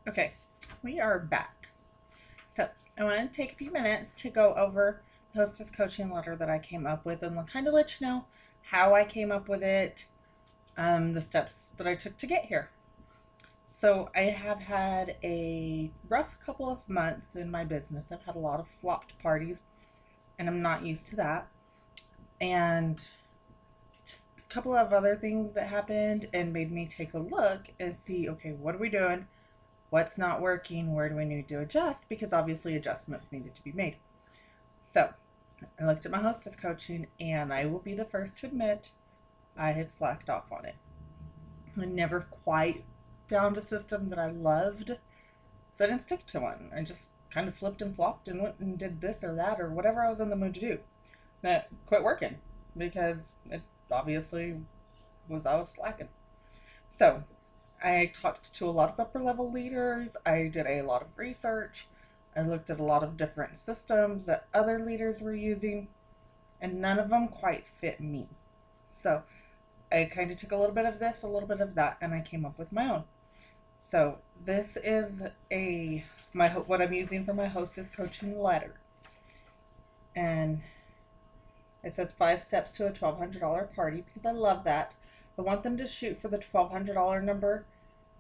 Okay, we are back. So I want to take a few minutes to go over the hostess coaching letter that I came up with and kind of let you know how I came up with it, the steps that I took to get here. So I have had a rough couple of months in my business. I've had a lot of flopped parties, and I'm not used to that. And just a couple of other things that happened and made me take a look and see, okay, what are we doing? What's not working? Where do we need to adjust? Because obviously adjustments needed to be made. So I looked at my hostess coaching, and I will be the first to admit I had slacked off on it. I never quite found a system that I loved, so I didn't stick to one. I just kind of flipped and flopped and went and did this or that or whatever I was in the mood to do. And it quit working because it obviously I was slacking. So I talked to a lot of upper level leaders. I did a lot of research. I looked at a lot of different systems that other leaders were using, and none of them quite fit me. So I kind of took a little bit of this, a little bit of that, and I came up with my own. So this is what I'm using for my hostess coaching letter, and it says 5 steps to a $1,200 party because I love that. I want them to shoot for the $1,200 number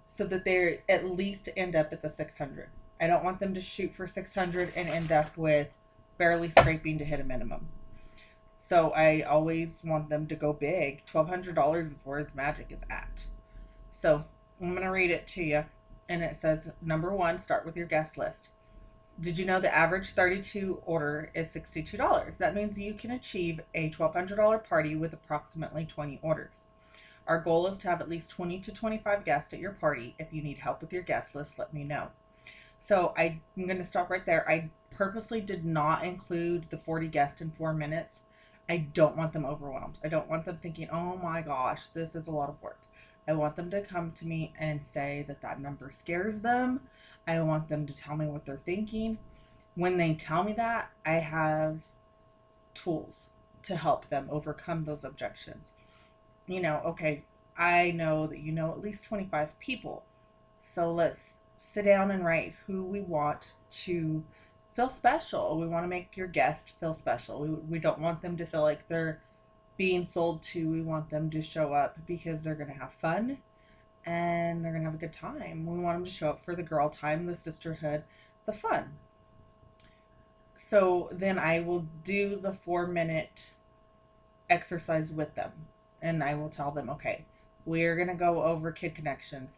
so that they at least end up at the 600. I don't want them to shoot for 600 and end up with barely scraping to hit a minimum. So I always want them to go big. $1,200 is where the magic is at. So I'm going to read it to you. And it says, number one, start with your guest list. Did you know the average 32 order is $62? That means you can achieve a $1,200 party with approximately 20 orders. Our goal is to have at least 20 to 25 guests at your party. If you need help with your guest list, let me know. So I'm going to stop right there. I purposely did not include the 40 guests in 4 minutes. I don't want them overwhelmed. I don't want them thinking, oh my gosh, this is a lot of work. I want them to come to me and say that number scares them. I want them to tell me what they're thinking. When they tell me that, I have tools to help them overcome those objections. Okay, I know that you know at least 25 people. So let's sit down and write who we want to feel special. We want to make your guest feel special. We don't want them to feel like they're being sold to. We want them to show up because they're going to have fun and they're going to have a good time. We want them to show up for the girl time, the sisterhood, the fun. So then I will do the 4-minute exercise with them. And I will tell them, okay, we're going to go over kid connections.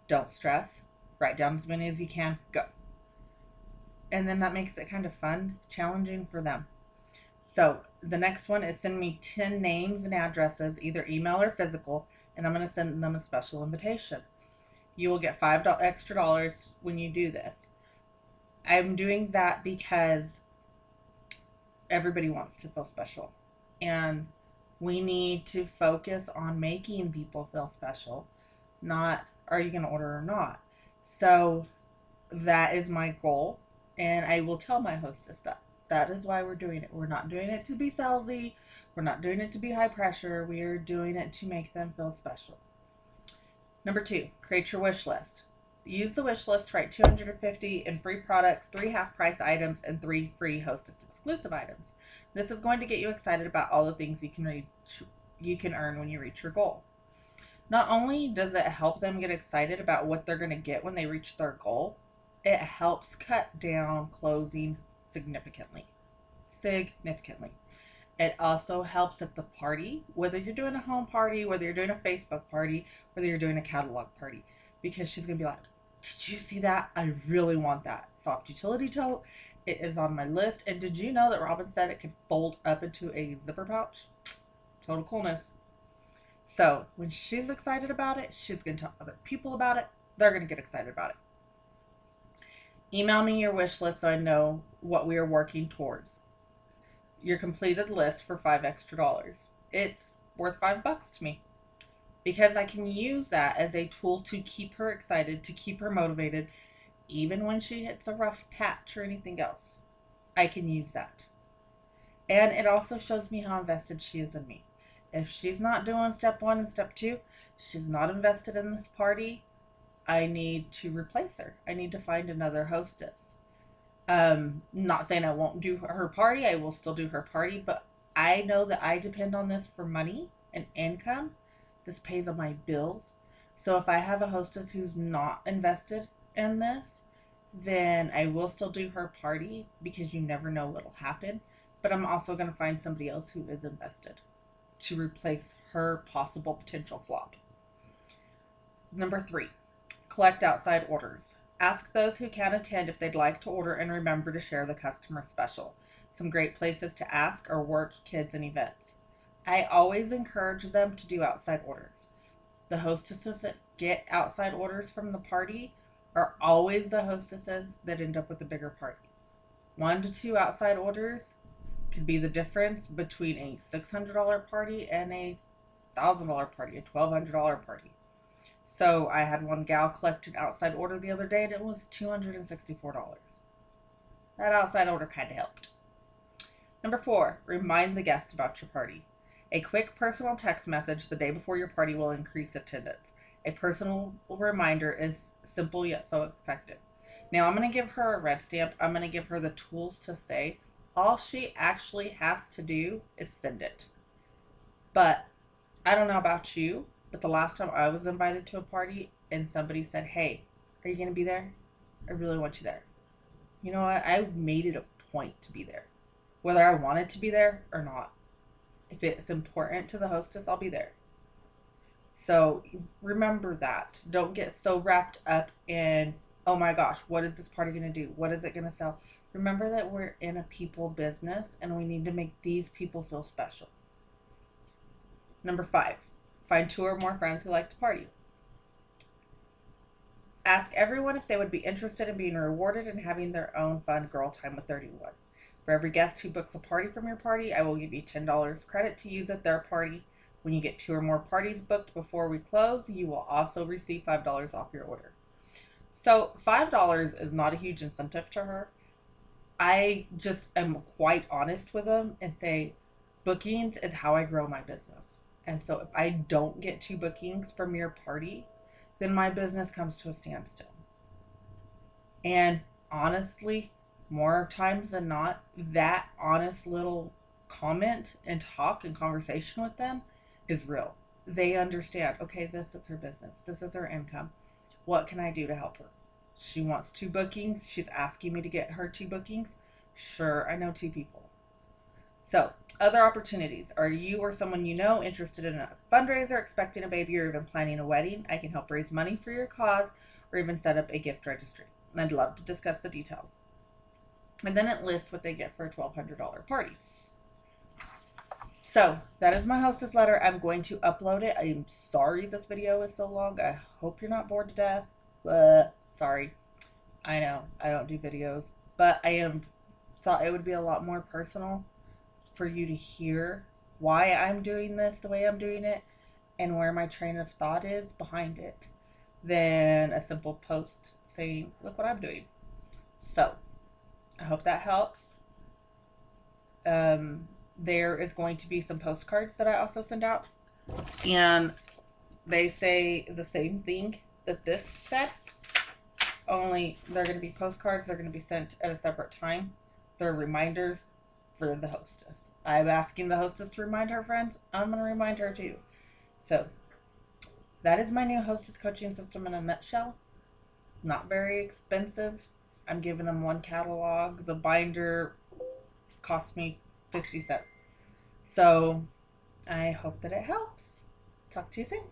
Don't stress. Write down as many as you can. Go. And then that makes it kind of fun, challenging for them. So the next one is send me 10 names and addresses, either email or physical, and I'm going to send them a special invitation. You will get $5 extra when you do this. I'm doing that because everybody wants to feel special. And we need to focus on making people feel special, not are you going to order or not. So that is my goal, and I will tell my hostess that. That is why we're doing it. We're not doing it to be salesy. We're not doing it to be high pressure. We are doing it to make them feel special. Number 2, create your wish list. Use the wish list to write 250 in free products, 3 half-price items, and 3 free hostess exclusive items. This is going to get you excited about all the things you can earn when you reach your goal. Not only does it help them get excited about what they're going to get when they reach their goal, it helps cut down closing significantly. It also helps at the party, whether you're doing a home party, whether you're doing a Facebook party, whether you're doing a catalog party, because she's going to be like, did you see that? I really want that soft utility tote. It is on my list. And did you know that Robin said it could fold up into a zipper pouch? Total coolness. So when she's excited about it, she's going to tell other people about it. They're going to get excited about it. Email me your wish list so I know what we are working towards. Your completed list for $5 extra. It's worth $5 to me because I can use that as a tool to keep her excited, to keep her motivated, even when she hits a rough patch or anything else. I can use that. And it also shows me how invested she is in me. If she's not doing step 1 and step 2, she's not invested in this party, I need to replace her. I need to find another hostess. Not saying I won't do her party. I will still do her party, but I know that I depend on this for money and income. This pays on my bills. So if I have a hostess who's not invested in this, then I will still do her party because you never know what'll happen. But I'm also going to find somebody else who is invested to replace her possible potential flop. Number 3, collect outside orders. Ask those who can attend if they'd like to order and remember to share the customer special. Some great places to ask are work, kids, and events. I always encourage them to do outside orders. The hostesses that get outside orders from the party are always the hostesses that end up with the bigger parties. 1 to 2 outside orders could be the difference between a $600 party and a $1,000 party, a $1,200 party. So I had one gal collect an outside order the other day and it was $264. That outside order kind of helped. Number 4, remind the guest about your party. A quick personal text message the day before your party will increase attendance. A personal reminder is simple yet so effective. Now I'm going to give her a red stamp. I'm going to give her the tools to say. All she actually has to do is send it. But I don't know about you, but the last time I was invited to a party and somebody said, hey, are you going to be there? I really want you there. You know what? I made it a point to be there. Whether I wanted to be there or not. If it's important to the hostess, I'll be there. So remember that. Don't get so wrapped up in, oh my gosh, what is this party going to do? What is it going to sell? Remember that we're in a people business and we need to make these people feel special. Number 5, find 2 or more friends who like to party. Ask everyone if they would be interested in being rewarded and having their own fun girl time with 31. For every guest who books a party from your party, I will give you $10 credit to use at their party. When you get 2 or more parties booked before we close, you will also receive $5 off your order. So $5 is not a huge incentive to her. I just am quite honest with them and say, bookings is how I grow my business. And so if I don't get 2 bookings from your party, then my business comes to a standstill. And honestly, more times than not, that honest little comment and talk and conversation with them is real. They understand, okay, this is her business. This is her income. What can I do to help her? She wants 2 bookings. She's asking me to get her 2 bookings. Sure, I know 2 people. So, other opportunities. Are you or someone you know interested in a fundraiser, expecting a baby, or even planning a wedding? I can help raise money for your cause or even set up a gift registry. And I'd love to discuss the details. And then it lists what they get for a $1,200 party. So that is my hostess letter. I'm going to upload it. I'm sorry this video is so long. I hope you're not bored to death. Sorry. I know I don't do videos, but thought it would be a lot more personal for you to hear why I'm doing this the way I'm doing it and where my train of thought is behind it than a simple post saying, look what I'm doing. So I hope that helps. There is going to be some postcards that I also send out, and they say the same thing that this said, only they're going to be postcards. They're going to be sent at a separate time. They're reminders for the hostess. I'm asking the hostess to remind her friends. I'm going to remind her too. So that is my new hostess coaching system in a nutshell. Not very expensive. I'm giving them 1 catalog. The binder cost me 50 cents. So I hope that it helps. Talk to you soon.